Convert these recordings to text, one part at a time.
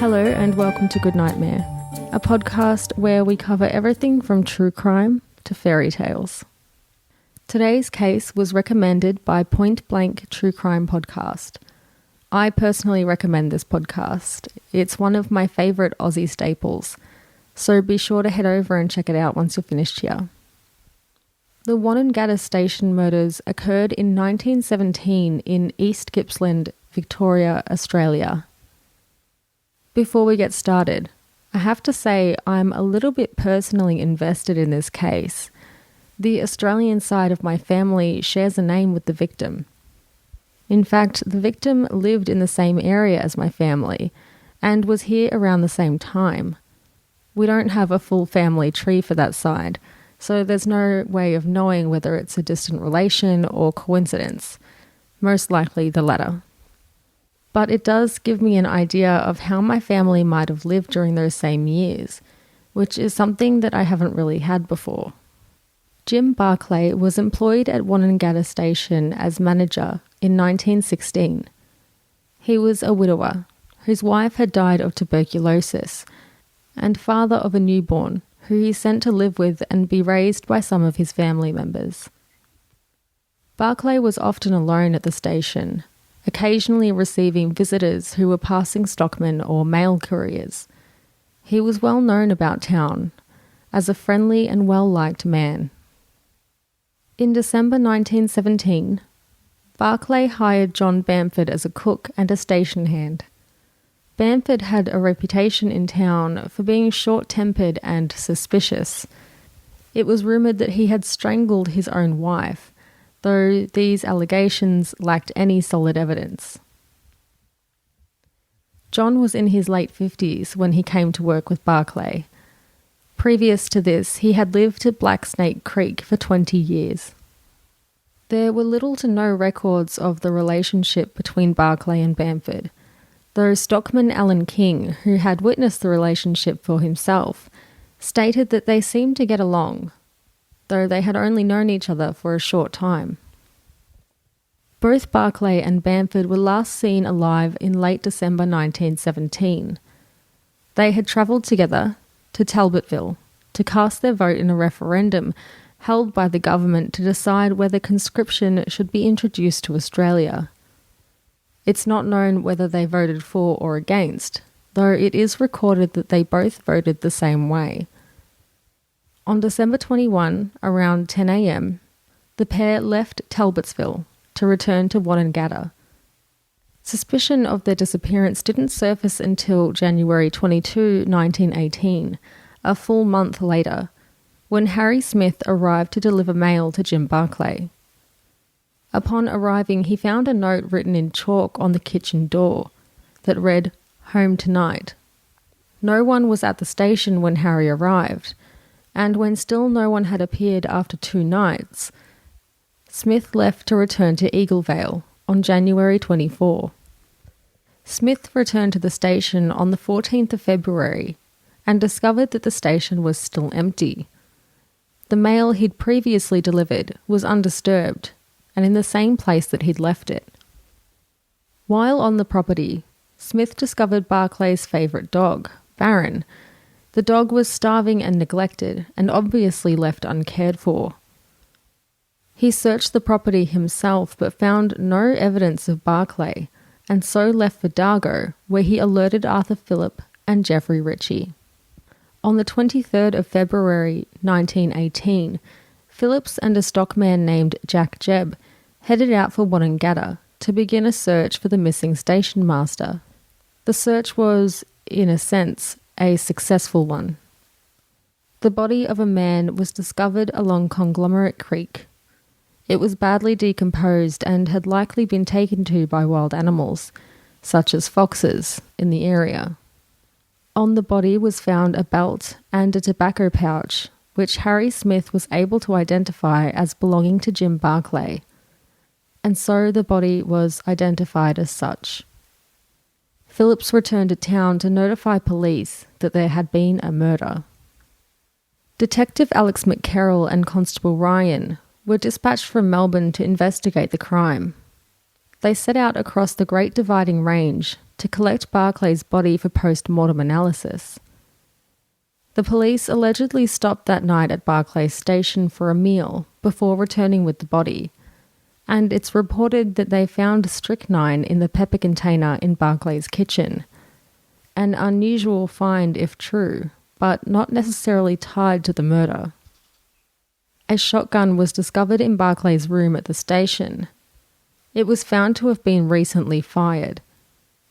Hello and welcome to Good Nightmare, a podcast where we cover everything from true crime to fairy tales. Today's case was recommended by Point Blank True Crime Podcast. I personally recommend this podcast. It's one of my favourite Aussie staples, so be sure to head over and check it out once you're finished here. The Wonnangatta Station murders occurred in 1917 in East Gippsland, Victoria, Australia. Before we get started, I have to say I'm a little bit personally invested in this case. The Australian side of my family shares a name with the victim. In fact, the victim lived in the same area as my family and was here around the same time. We don't have a full family tree for that side, so there's no way of knowing whether it's a distant relation or coincidence. Most likely the latter. But it does give me an idea of how my family might have lived during those same years, which is something that I haven't really had before. Jim Barclay was employed at Wonnangatta Station as manager in 1916. He was a widower whose wife had died of tuberculosis and father of a newborn who he sent to live with and be raised by some of his family members. Barclay was often alone at the station, occasionally receiving visitors who were passing stockmen or mail couriers. He was well known about town as a friendly and well-liked man. In December 1917, Barclay hired John Bamford as a cook and a station hand. Bamford had a reputation in town for being short-tempered and suspicious. It was rumoured that he had strangled his own wife, though these allegations lacked any solid evidence. John was in his late 50s when he came to work with Barclay. Previous to this, he had lived at Black Snake Creek for 20 years. There were little to no records of the relationship between Barclay and Bamford, though stockman Alan King, who had witnessed the relationship for himself, stated that they seemed to get along, though they had only known each other for a short time. Both Barclay and Bamford were last seen alive in late December 1917. They had travelled together to Talbotville to cast their vote in a referendum held by the government to decide whether conscription should be introduced to Australia. It's not known whether they voted for or against, though it is recorded that they both voted the same way. On December 21, around 10 a.m, the pair left Talbotsville to return to Wonnangatta. Suspicion of their disappearance didn't surface until January 22, 1918, a full month later, when Harry Smith arrived to deliver mail to Jim Barclay. Upon arriving, he found a note written in chalk on the kitchen door that read, "Home tonight." No one was at the station when Harry arrived, and when still no one had appeared after 2 nights, Smith left to return to Eaglevale on January 24. Smith returned to the station on the 14th of February and discovered that the station was still empty. The mail he'd previously delivered was undisturbed and in the same place that he'd left it. While on the property, Smith discovered Barclay's favourite dog, Baron. The dog was starving and neglected and obviously left uncared for. He searched the property himself but found no evidence of Barclay and so left for Dargo, where he alerted Arthur Phillip and Jeffrey Ritchie. On the 23rd of February 1918, Phillips and a stockman named Jack Jebb headed out for Wonnangatta to begin a search for the missing station master. The search was, in a sense, a successful one. The body of a man was discovered along Conglomerate Creek. It was badly decomposed and had likely been taken to by wild animals, such as foxes, in the area. On the body was found a belt and a tobacco pouch, which Harry Smith was able to identify as belonging to Jim Barclay, and so the body was identified as such. Phillips returned to town to notify police that there had been a murder. Detective Alex McCarroll and Constable Ryan were dispatched from Melbourne to investigate the crime. they set out across the Great Dividing Range to collect Barclay's body for post-mortem analysis. The police allegedly stopped that night at Barclay Station for a meal before returning with the body, and it's reported that they found strychnine in the pepper container in Barclay's kitchen. An unusual find if true, but not necessarily tied to the murder. A shotgun was discovered in Barclay's room at the station. It was found to have been recently fired.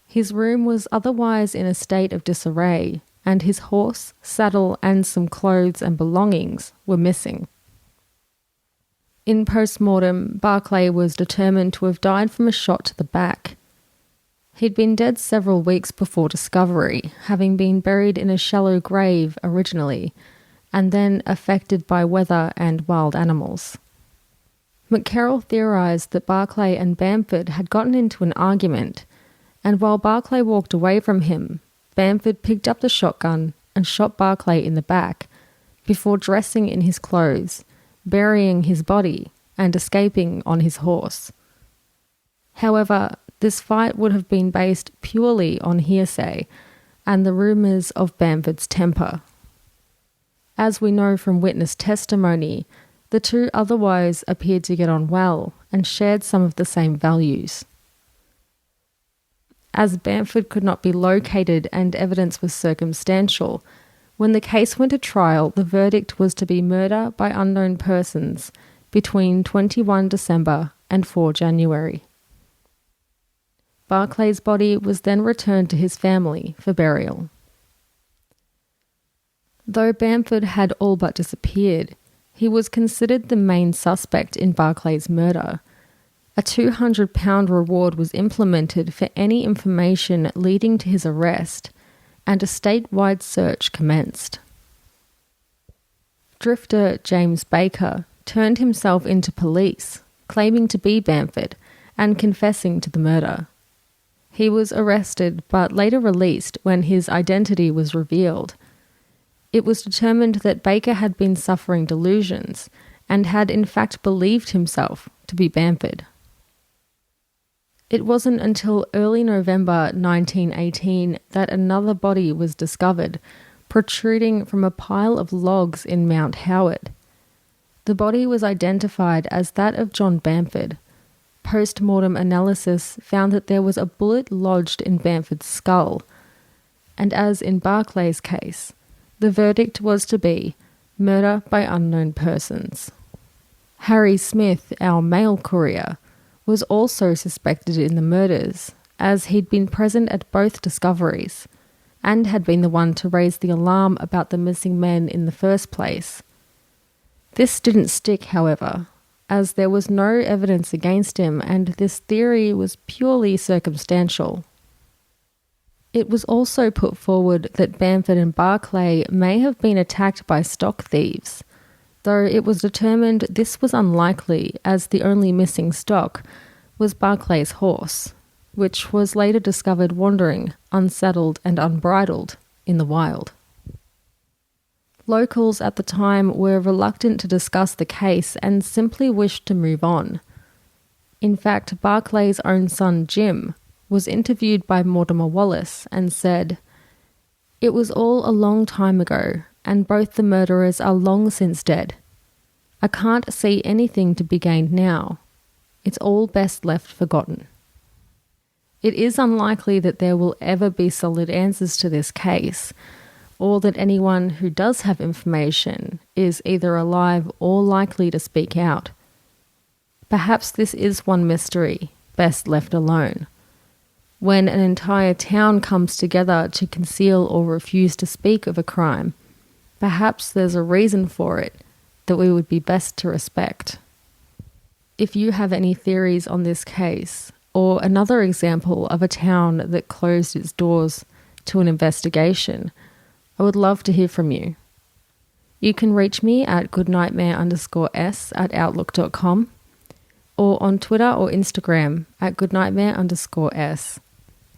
His room was otherwise in a state of disarray, and his horse, saddle, and some clothes and belongings were missing. In post-mortem, Barclay was determined to have died from a shot to the back. He'd been dead several weeks before discovery, having been buried in a shallow grave originally, and then affected by weather and wild animals. McCarroll theorised that Barclay and Bamford had gotten into an argument, and while Barclay walked away from him, Bamford picked up the shotgun and shot Barclay in the back, before dressing in his clothes, burying his body, and escaping on his horse. However, this fight would have been based purely on hearsay and the rumours of Bamford's temper. As we know from witness testimony, the two otherwise appeared to get on well and shared some of the same values. As Bamford could not be located and evidence was circumstantial, when the case went to trial, the verdict was to be murder by unknown persons between 21 December and 4 January. Barclay's body was then returned to his family for burial. Though Bamford had all but disappeared, he was considered the main suspect in Barclay's murder. A £200 reward was implemented for any information leading to his arrest, and a statewide search commenced. Drifter James Baker turned himself into police, claiming to be Bamford and confessing to the murder. He was arrested but later released when his identity was revealed. It was determined that Baker had been suffering delusions and had in fact believed himself to be Bamford. It wasn't until early November 1918 that another body was discovered, protruding from a pile of logs in Mount Howard. The body was identified as that of John Bamford. Post-mortem analysis found that there was a bullet lodged in Bamford's skull, and as in Barclay's case, the verdict was to be murder by unknown persons. Harry Smith, our mail courier, was also suspected in the murders, as he'd been present at both discoveries, and had been the one to raise the alarm about the missing men in the first place. This didn't stick, however, as there was no evidence against him and this theory was purely circumstantial. It was also put forward that Bamford and Barclay may have been attacked by stock thieves, though it was determined this was unlikely as the only missing stock was Barclay's horse, which was later discovered wandering, unsaddled and unbridled, in the wild. Locals at the time were reluctant to discuss the case and simply wished to move on. In fact, Barclay's own son Jim was interviewed by Mortimer Wallace and said, "It was all a long time ago, and both the murderers are long since dead. I can't see anything to be gained now. It's all best left forgotten." It is unlikely that there will ever be solid answers to this case, or that anyone who does have information is either alive or likely to speak out. Perhaps this is one mystery best left alone. When an entire town comes together to conceal or refuse to speak of a crime, perhaps there's a reason for it that we would be best to respect. If you have any theories on this case, or another example of a town that closed its doors to an investigation, I would love to hear from you. You can reach me at goodnightmare_s@outlook.com or on Twitter or Instagram at goodnightmare_s.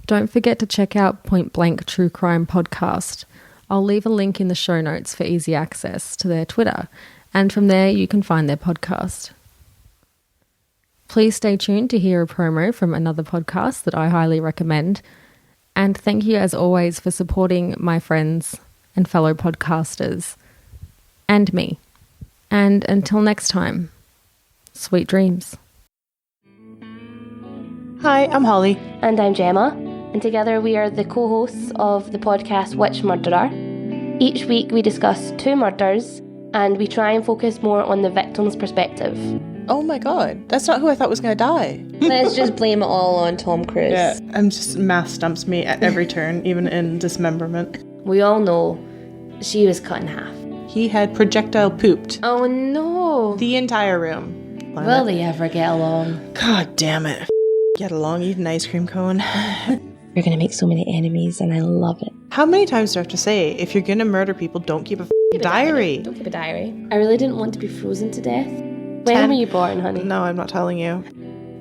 Don't forget to check out Point Blank True Crime Podcast. I'll leave a link in the show notes for easy access to their Twitter, and from there you can find their podcast. Please stay tuned to hear a promo from another podcast that I highly recommend. And thank you, as always, for supporting my friends and fellow podcasters and me. And until next time, sweet dreams. Hi, I'm Holly. And I'm Gemma, and together we are the co-hosts of the podcast Witch Murderer. Each week we discuss 2 murders, and we try and focus more on the victim's perspective. Oh my god, that's not who I thought was going to die. Let's just blame it all on Tom Cruise. Yeah, math stumps me at every turn, even in dismemberment. We all know she was cut in half. He had projectile pooped Oh no! the entire room. Will they ever get along? God damn it. Get along, eat an ice cream cone. You're gonna make so many enemies, and I love it. How many times do I have to say, if you're gonna murder people, don't keep a diary? Don't keep a diary. I really didn't want to be frozen to death. When were you born, honey? No, I'm not telling you.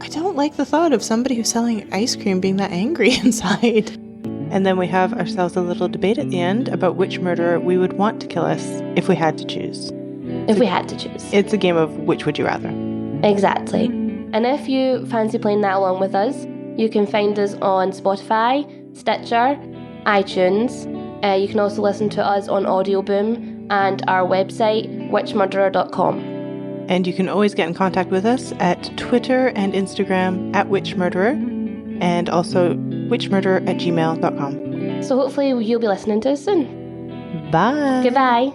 I don't like the thought of somebody who's selling ice cream being that angry inside. And then we have ourselves a little debate at the end about which murderer we would want to kill us if we had to choose. If we had to choose. It's a game of which would you rather. Exactly. And if you fancy playing that along with us, you can find us on Spotify, Stitcher, iTunes. You can also listen to us on Audioboom and our website, witchmurderer.com. And you can always get in contact with us at Twitter and Instagram at witchmurderer, and also witchmurderer@gmail.com. So hopefully you'll be listening to us soon. Bye. Goodbye.